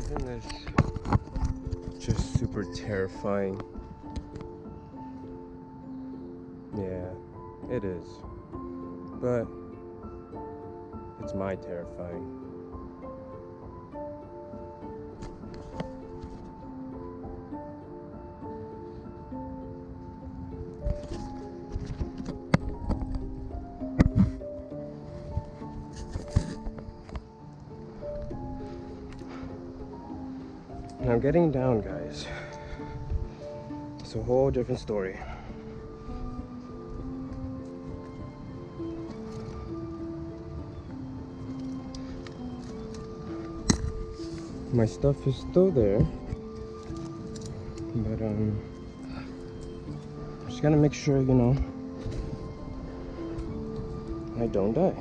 Isn't this just super terrifying? Yeah, it is. But it's my terrifying. Now getting down, guys, it's a whole different story. My stuff is still there, but just gotta make sure, I don't die.